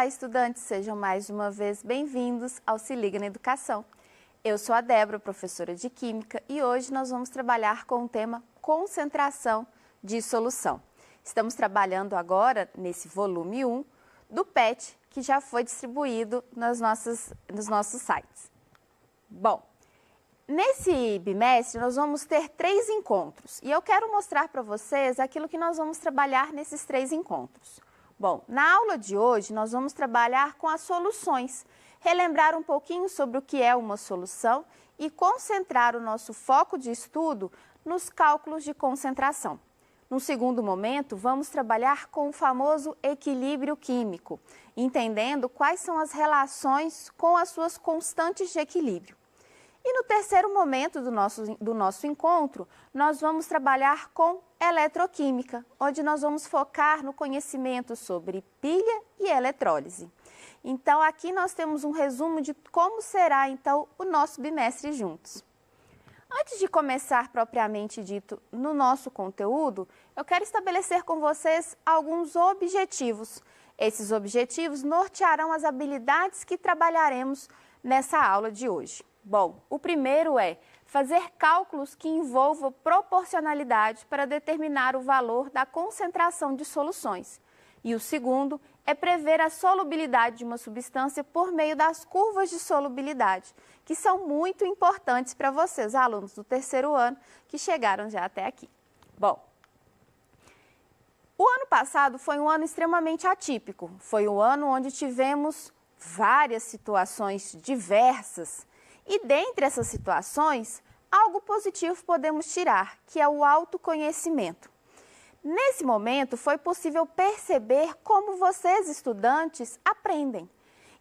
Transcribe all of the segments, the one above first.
Olá, estudantes! Sejam mais uma vez bem-vindos ao Se Liga na Educação. Eu sou a Débora, professora de Química, e hoje nós vamos trabalhar com o tema Concentração de Solução. Estamos trabalhando agora nesse volume 1 do PET, que já foi distribuído nos nossos sites. Bom, nesse bimestre nós vamos ter 3 encontros e eu quero mostrar para vocês aquilo que nós vamos trabalhar nesses 3 encontros. Bom, na aula de hoje nós vamos trabalhar com as soluções, relembrar um pouquinho sobre o que é uma solução e concentrar o nosso foco de estudo nos cálculos de concentração. No segundo momento, vamos trabalhar com o famoso equilíbrio químico, entendendo quais são as relações com as suas constantes de equilíbrio. E no terceiro momento do nosso encontro, nós vamos trabalhar com eletroquímica, onde nós vamos focar no conhecimento sobre pilha e eletrólise. Então, aqui nós temos um resumo de como será, então, o nosso bimestre juntos. Antes de começar propriamente dito no nosso conteúdo, eu quero estabelecer com vocês alguns objetivos. Esses objetivos nortearão as habilidades que trabalharemos nessa aula de hoje. Bom, o primeiro é fazer cálculos que envolvam proporcionalidade para determinar o valor da concentração de soluções. E o segundo é prever a solubilidade de uma substância por meio das curvas de solubilidade, que são muito importantes para vocês, alunos do terceiro ano, que chegaram já até aqui. Bom, o ano passado foi um ano extremamente atípico. Foi um ano onde tivemos várias situações diversas. E dentre essas situações, algo positivo podemos tirar, que é o autoconhecimento. Nesse momento, foi possível perceber como vocês, estudantes, aprendem.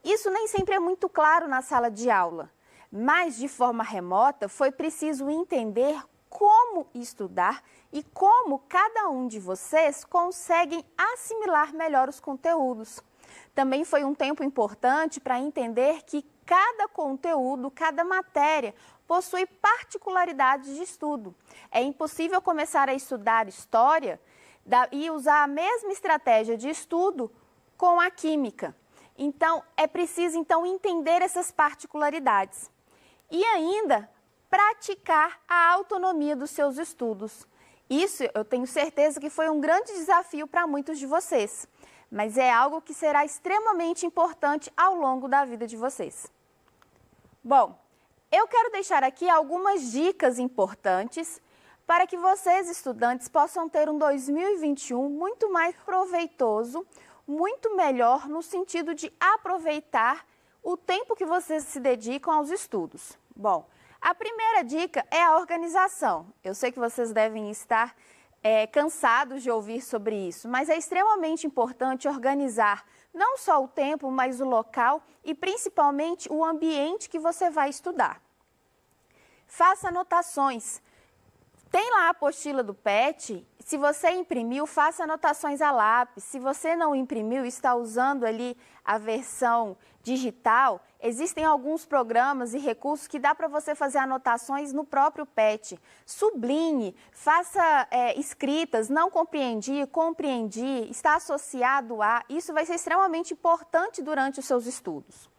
Isso nem sempre é muito claro na sala de aula, mas de forma remota foi preciso entender como estudar e como cada um de vocês conseguem assimilar melhor os conteúdos. Também foi um tempo importante para entender que cada conteúdo, cada matéria, possui particularidades de estudo. É impossível começar a estudar história e usar a mesma estratégia de estudo com a química. Então, é preciso entender essas particularidades. E ainda, praticar a autonomia dos seus estudos. Isso, eu tenho certeza que foi um grande desafio para muitos de vocês, mas é algo que será extremamente importante ao longo da vida de vocês. Bom, eu quero deixar aqui algumas dicas importantes para que vocês, estudantes, possam ter um 2021 muito mais proveitoso, muito melhor no sentido de aproveitar o tempo que vocês se dedicam aos estudos. Bom, a primeira dica é a organização. Eu sei que vocês devem estar cansados de ouvir sobre isso, mas é extremamente importante organizar não só o tempo, mas o local e principalmente o ambiente que você vai estudar. Faça anotações. Tem lá a apostila do PET, se você imprimiu, faça anotações a lápis. Se você não imprimiu e está usando ali a versão digital, existem alguns programas e recursos que dá para você fazer anotações no próprio PET. Sublinhe, faça escritas, não compreendi, compreendi, está associado a. Isso vai ser extremamente importante durante os seus estudos.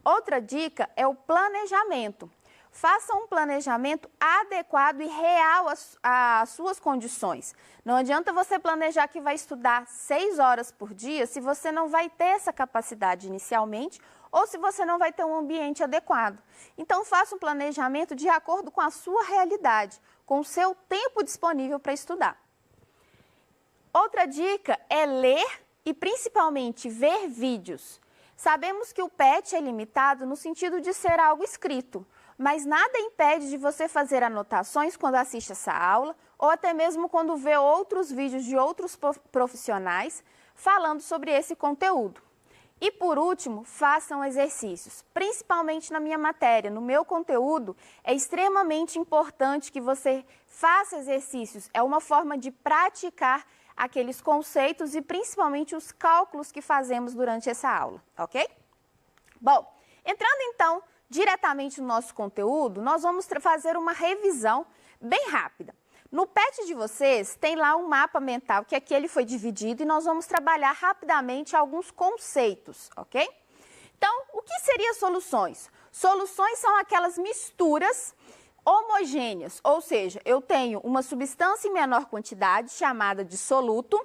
Outra dica é o planejamento. Faça um planejamento adequado e real às suas condições. Não adianta você planejar que vai estudar 6 horas por dia se você não vai ter essa capacidade inicialmente ou se você não vai ter um ambiente adequado. Então, faça um planejamento de acordo com a sua realidade, com o seu tempo disponível para estudar. Outra dica é ler e principalmente ver vídeos. Sabemos que o PET é limitado no sentido de ser algo escrito, mas nada impede de você fazer anotações quando assiste essa aula ou até mesmo quando vê outros vídeos de outros profissionais falando sobre esse conteúdo. E por último, façam exercícios, principalmente na minha matéria, no meu conteúdo, é extremamente importante que você faça exercícios, é uma forma de praticar aqueles conceitos e principalmente os cálculos que fazemos durante essa aula, ok? Bom, entrando então diretamente no nosso conteúdo, nós vamos fazer uma revisão bem rápida. No PET de vocês tem lá um mapa mental, que aqui ele foi dividido e nós vamos trabalhar rapidamente alguns conceitos, ok? Então, o que seria soluções? Soluções são aquelas misturas homogêneas, ou seja, eu tenho uma substância em menor quantidade, chamada de soluto,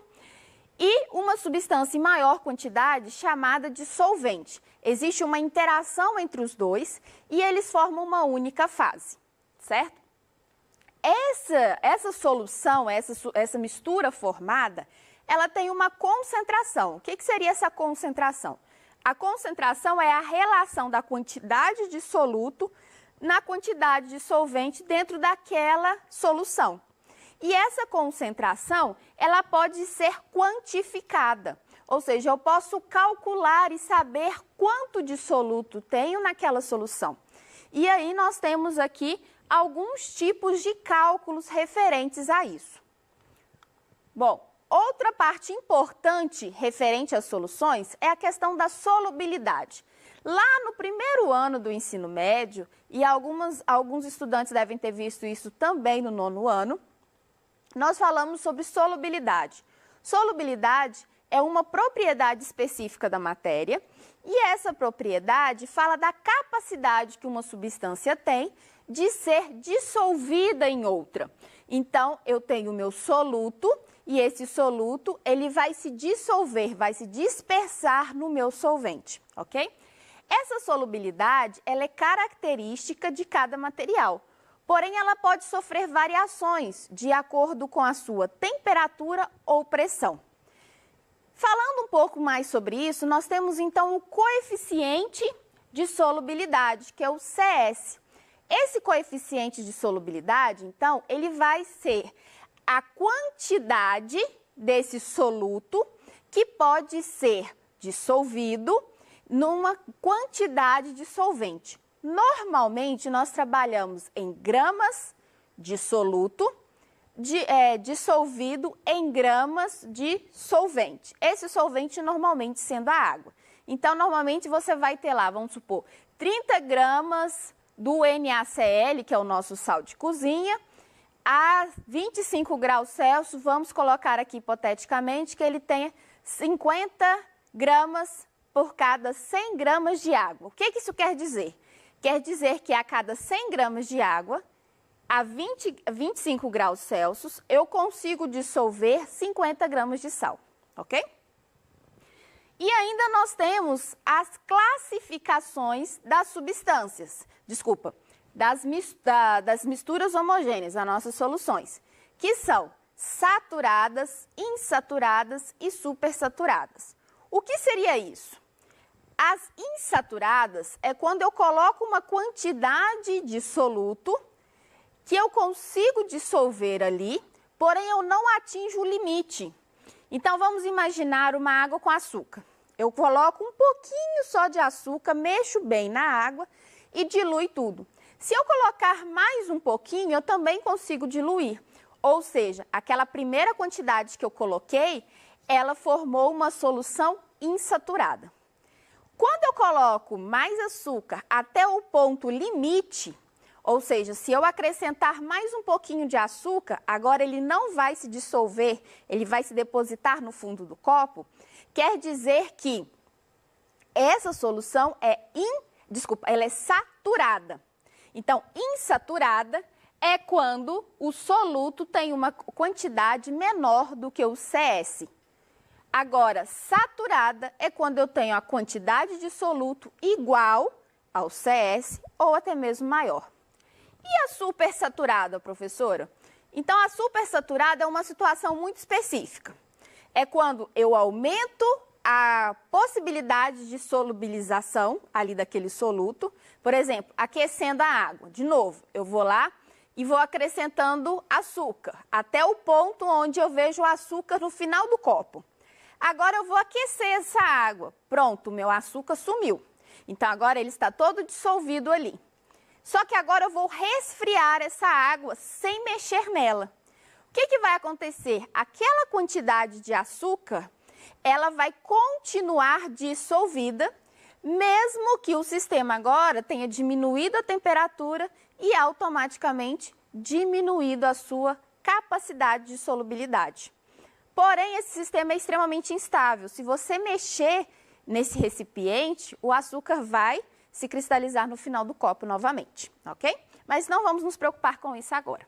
e uma substância em maior quantidade, chamada de solvente. Existe uma interação entre os dois e eles formam uma única fase, certo? Essa solução, essa mistura formada, ela tem uma concentração. O que seria essa concentração? A concentração é a relação da quantidade de soluto na quantidade de solvente dentro daquela solução. E essa concentração, ela pode ser quantificada, ou seja, eu posso calcular e saber quanto de soluto tenho naquela solução. E aí nós temos aqui alguns tipos de cálculos referentes a isso. Bom, outra parte importante referente às soluções é a questão da solubilidade. Lá no primeiro ano do ensino médio, e alguns estudantes devem ter visto isso também no 9º ano, nós falamos sobre solubilidade. Solubilidade é uma propriedade específica da matéria e essa propriedade fala da capacidade que uma substância tem de ser dissolvida em outra. Então, eu tenho o meu soluto e esse soluto ele vai se dissolver, vai se dispersar no meu solvente, ok? Essa solubilidade ela é característica de cada material. Porém, ela pode sofrer variações de acordo com a sua temperatura ou pressão. Falando um pouco mais sobre isso, nós temos então o coeficiente de solubilidade, que é o CS. Esse coeficiente de solubilidade, então, ele vai ser a quantidade desse soluto que pode ser dissolvido numa quantidade de solvente. Normalmente, nós trabalhamos em gramas de soluto, dissolvido em gramas de solvente. Esse solvente normalmente sendo a água. Então, normalmente você vai ter lá, vamos supor, 30 gramas do NaCl, que é o nosso sal de cozinha, a 25 graus Celsius, vamos colocar aqui hipoteticamente que ele tenha 50 gramas por cada 100 gramas de água. O que isso quer dizer? Quer dizer que a cada 100 gramas de água, a 25 graus Celsius, eu consigo dissolver 50 gramas de sal, ok? E ainda nós temos as classificações das substâncias, das misturas homogêneas, as nossas soluções, que são saturadas, insaturadas e supersaturadas. O que seria isso? As insaturadas é quando eu coloco uma quantidade de soluto que eu consigo dissolver ali, porém eu não atinjo o limite. Então, vamos imaginar uma água com açúcar. Eu coloco um pouquinho só de açúcar, mexo bem na água e dilui tudo. Se eu colocar mais um pouquinho, eu também consigo diluir. Ou seja, aquela primeira quantidade que eu coloquei, ela formou uma solução insaturada. Quando eu coloco mais açúcar até o ponto limite, ou seja, se eu acrescentar mais um pouquinho de açúcar, agora ele não vai se dissolver, ele vai se depositar no fundo do copo, quer dizer que essa solução ela é saturada. Então, insaturada é quando o soluto tem uma quantidade menor do que o CS. Agora, saturada é quando eu tenho a quantidade de soluto igual ao CS ou até mesmo maior. E a supersaturada, professora? Então, a supersaturada é uma situação muito específica. É quando eu aumento a possibilidade de solubilização ali daquele soluto, por exemplo, aquecendo a água. De novo, eu vou lá e vou acrescentando açúcar, até o ponto onde eu vejo o açúcar no final do copo. Agora eu vou aquecer essa água. Pronto, o meu açúcar sumiu. Então, agora ele está todo dissolvido ali. Só que agora eu vou resfriar essa água sem mexer nela. O que vai acontecer? Aquela quantidade de açúcar, ela vai continuar dissolvida, mesmo que o sistema agora tenha diminuído a temperatura e automaticamente diminuído a sua capacidade de solubilidade. Porém, esse sistema é extremamente instável. Se você mexer nesse recipiente, o açúcar vai se cristalizar no final do copo novamente, ok? Mas não vamos nos preocupar com isso agora.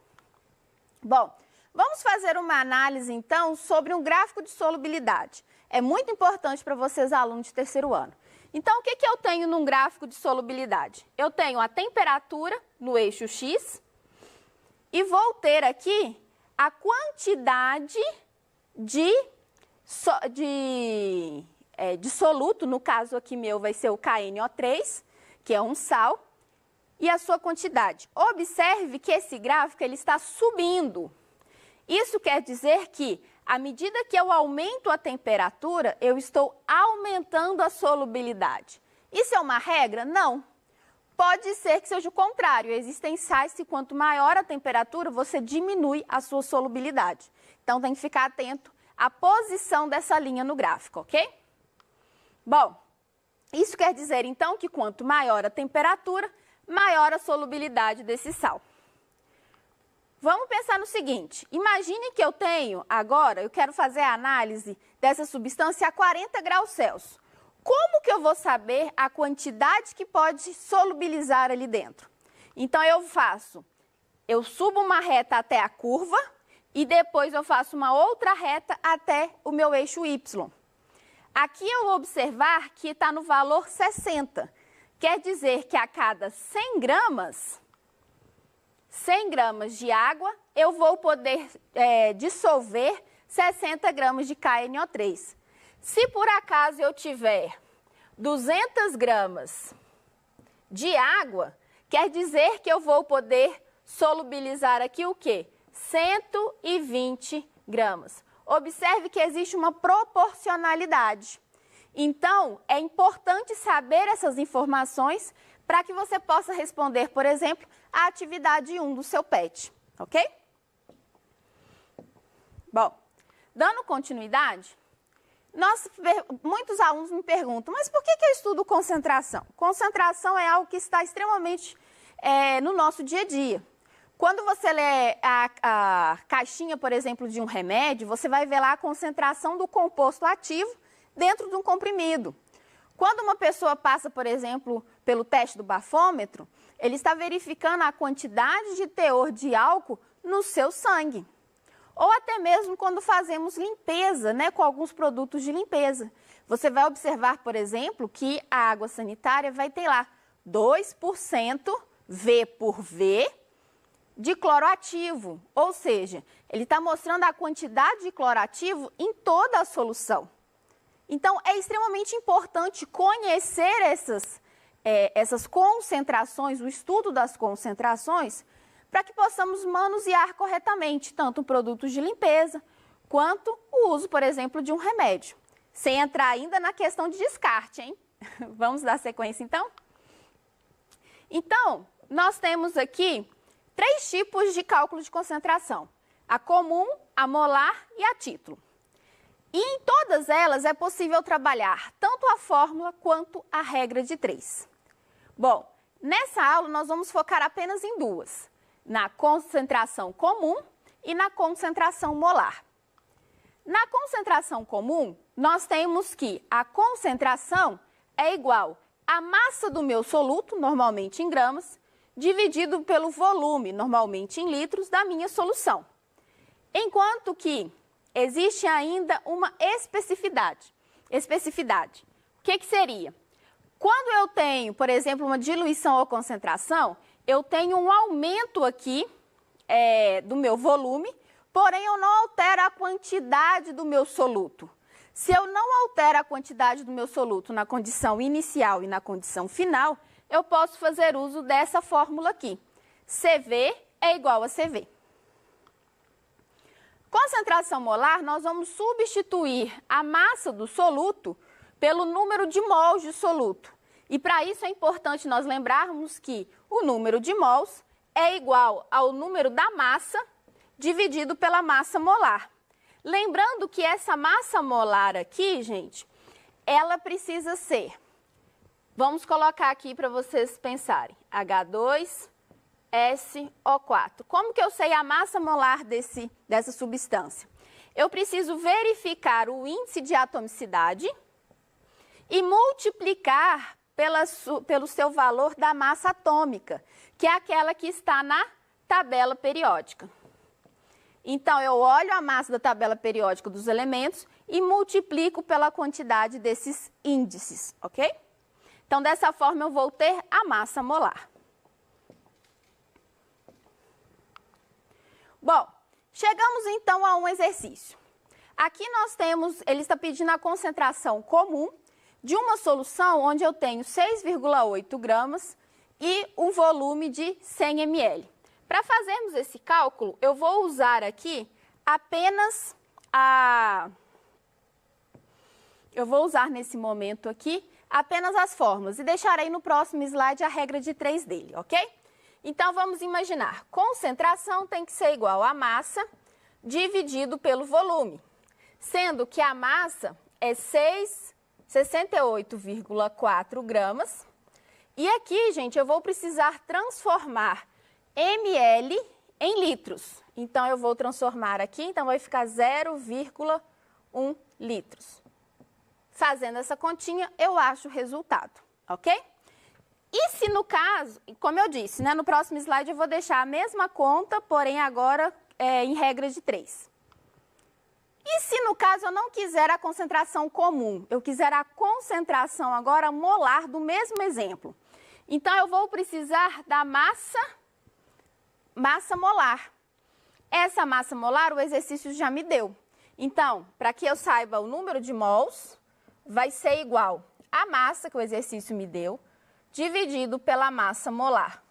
Bom, vamos fazer uma análise, então, sobre um gráfico de solubilidade. É muito importante para vocês, alunos de terceiro ano. Então, o que eu tenho num gráfico de solubilidade? Eu tenho a temperatura no eixo X e vou ter aqui a quantidade de soluto, no caso aqui meu vai ser o KNO3, que é um sal, e a sua quantidade. Observe que esse gráfico ele está subindo. Isso quer dizer que, à medida que eu aumento a temperatura, eu estou aumentando a solubilidade. Isso é uma regra? Não. Pode ser que seja o contrário. Existem sais que quanto maior a temperatura, você diminui a sua solubilidade. Então, tem que ficar atento à posição dessa linha no gráfico, ok? Bom, isso quer dizer, então, que quanto maior a temperatura, maior a solubilidade desse sal. Vamos pensar no seguinte, imagine que eu tenho agora, eu quero fazer a análise dessa substância a 40 graus Celsius. Como que eu vou saber a quantidade que pode solubilizar ali dentro? Então, eu subo uma reta até a curva e depois eu faço uma outra reta até o meu eixo Y. Aqui eu vou observar que está no valor 60. Quer dizer que a cada 100 gramas de água, eu vou poder dissolver 60 gramas de KNO3. Se por acaso eu tiver 200 gramas de água, quer dizer que eu vou poder solubilizar aqui o quê? 120 gramas. Observe que existe uma proporcionalidade. Então, é importante saber essas informações para que você possa responder, por exemplo, a atividade 1 do seu PET, ok? Bom, dando continuidade, muitos alunos me perguntam, mas por que eu estudo concentração? Concentração é algo que está extremamente no nosso dia a dia. Quando você lê a caixinha, por exemplo, de um remédio, você vai ver lá a concentração do composto ativo dentro de um comprimido. Quando uma pessoa passa, por exemplo, pelo teste do bafômetro, ele está verificando a quantidade de teor de álcool no seu sangue. Ou até mesmo quando fazemos limpeza, né, com alguns produtos de limpeza. Você vai observar, por exemplo, que a água sanitária vai ter lá 2% V por V de cloroativo. Ou seja, ele está mostrando a quantidade de cloroativo em toda a solução. Então, é extremamente importante conhecer essas concentrações, o estudo das concentrações, para que possamos manusear corretamente tanto produtos de limpeza, quanto o uso, por exemplo, de um remédio. Sem entrar ainda na questão de descarte, hein? Vamos dar sequência, então? Então, nós temos aqui 3 tipos de cálculo de concentração: a comum, a molar e a título. E em todas elas é possível trabalhar tanto a fórmula quanto a regra de 3. Bom, nessa aula nós vamos focar apenas em 2, na concentração comum e na concentração molar. Na concentração comum, nós temos que a concentração é igual à massa do meu soluto, normalmente em gramas, dividido pelo volume, normalmente em litros, da minha solução. Enquanto que existe ainda uma especificidade. O que seria? Quando eu tenho, por exemplo, uma diluição ou concentração, eu tenho um aumento aqui do meu volume, porém eu não altero a quantidade do meu soluto. Se eu não altero a quantidade do meu soluto na condição inicial e na condição final, eu posso fazer uso dessa fórmula aqui. CV é igual a CV. Concentração molar, nós vamos substituir a massa do soluto pelo número de mols de soluto. E para isso é importante nós lembrarmos que o número de mols é igual ao número da massa dividido pela massa molar. Lembrando que essa massa molar aqui, gente, ela precisa ser, vamos colocar aqui para vocês pensarem, H2, SO4. Como que eu sei a massa molar dessa substância? Eu preciso verificar o índice de atomicidade e multiplicar pelo seu valor da massa atômica, que é aquela que está na tabela periódica. Então, eu olho a massa da tabela periódica dos elementos e multiplico pela quantidade desses índices, ok? Então, dessa forma, eu vou ter a massa molar. Bom, chegamos então a um exercício. Aqui nós temos, ele está pedindo a concentração comum de uma solução onde eu tenho 6,8 gramas e o volume de 100 ml. Para fazermos esse cálculo, eu vou usar aqui apenas Eu vou usar nesse momento aqui apenas as fórmulas e deixarei no próximo slide a regra de 3 dele, ok? Então, vamos imaginar, concentração tem que ser igual a massa dividido pelo volume, sendo que a massa é 68,4 gramas. E aqui, gente, eu vou precisar transformar ml em litros. Então, eu vou transformar aqui, então vai ficar 0,1 litros. Fazendo essa continha, eu acho o resultado, ok? E se no caso, como eu disse, né, no próximo slide eu vou deixar a mesma conta, porém agora em regra de 3. E se no caso eu não quiser a concentração comum, eu quiser a concentração agora molar do mesmo exemplo. Então, eu vou precisar da massa molar. Essa massa molar o exercício já me deu. Então, para que eu saiba o número de mols, vai ser igual a massa que o exercício me deu, dividido pela massa molar.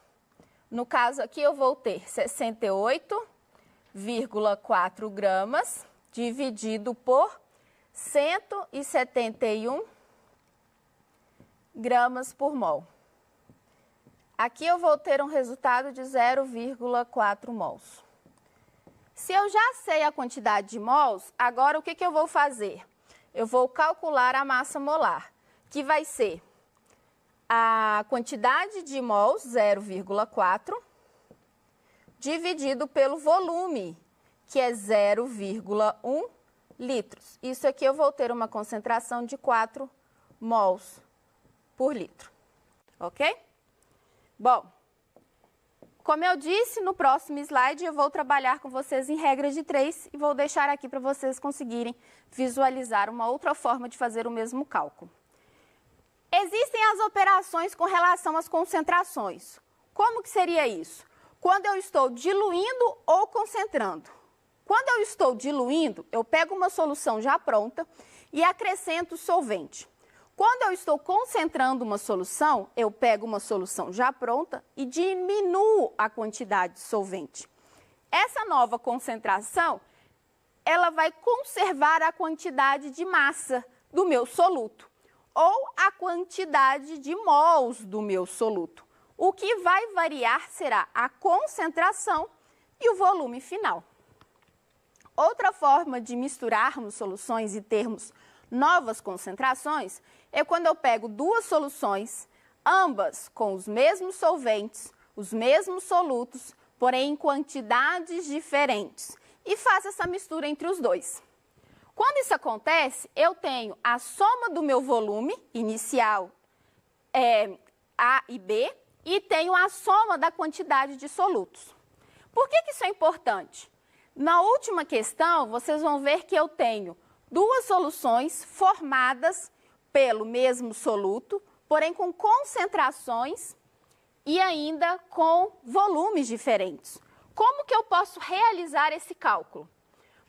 No caso aqui, eu vou ter 68,4 gramas dividido por 171 gramas por mol. Aqui eu vou ter um resultado de 0,4 mols. Se eu já sei a quantidade de mols, agora o que eu vou fazer? Eu vou calcular a massa molar, que vai ser a quantidade de mols, 0,4, dividido pelo volume, que é 0,1 litros. Isso aqui eu vou ter uma concentração de 4 mols por litro, ok? Bom, como eu disse, no próximo slide eu vou trabalhar com vocês em regra de 3 e vou deixar aqui para vocês conseguirem visualizar uma outra forma de fazer o mesmo cálculo. Existem as operações com relação às concentrações. Como que seria isso? Quando eu estou diluindo ou concentrando. Quando eu estou diluindo, eu pego uma solução já pronta e acrescento solvente. Quando eu estou concentrando uma solução, eu pego uma solução já pronta e diminuo a quantidade de solvente. Essa nova concentração, ela vai conservar a quantidade de massa do meu soluto ou a quantidade de mols do meu soluto. O que vai variar será a concentração e o volume final. Outra forma de misturarmos soluções e termos novas concentrações é quando eu pego duas soluções, ambas com os mesmos solventes, os mesmos solutos, porém em quantidades diferentes, e faço essa mistura entre os dois. Quando isso acontece, eu tenho a soma do meu volume inicial, A e B, e tenho a soma da quantidade de solutos. Por que isso é importante? Na última questão, vocês vão ver que eu tenho duas soluções formadas pelo mesmo soluto, porém com concentrações e ainda com volumes diferentes. Como que eu posso realizar esse cálculo?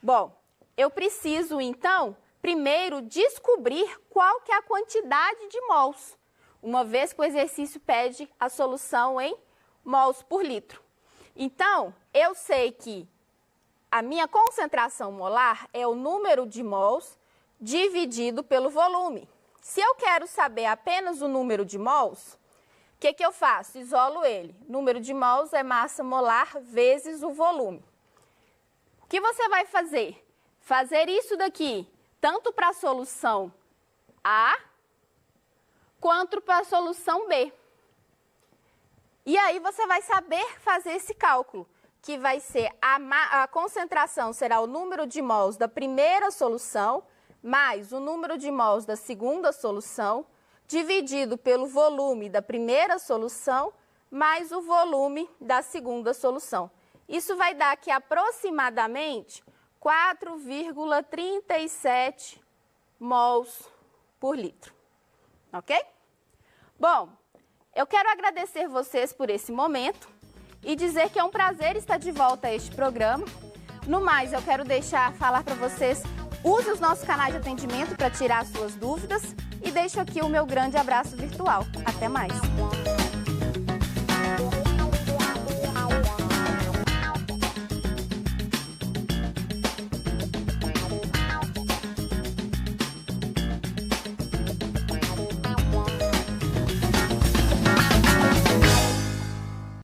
Bom, eu preciso, então, primeiro descobrir qual que é a quantidade de mols, uma vez que o exercício pede a solução em mols por litro. Então, eu sei que a minha concentração molar é o número de mols dividido pelo volume. Se eu quero saber apenas o número de mols, o que eu faço? Isolo ele. Número de mols é massa molar vezes o volume. O que você vai fazer? Fazer isso daqui, tanto para a solução A, quanto para a solução B. E aí você vai saber fazer esse cálculo, que vai ser a concentração será o número de mols da primeira solução, mais o número de mols da segunda solução, dividido pelo volume da primeira solução, mais o volume da segunda solução. Isso vai dar aqui aproximadamente 4,37 mols por litro, ok? Bom, eu quero agradecer vocês por esse momento e dizer que é um prazer estar de volta a este programa. No mais, eu quero falar para vocês, use os nossos canais de atendimento para tirar suas dúvidas e deixo aqui o meu grande abraço virtual. Até mais!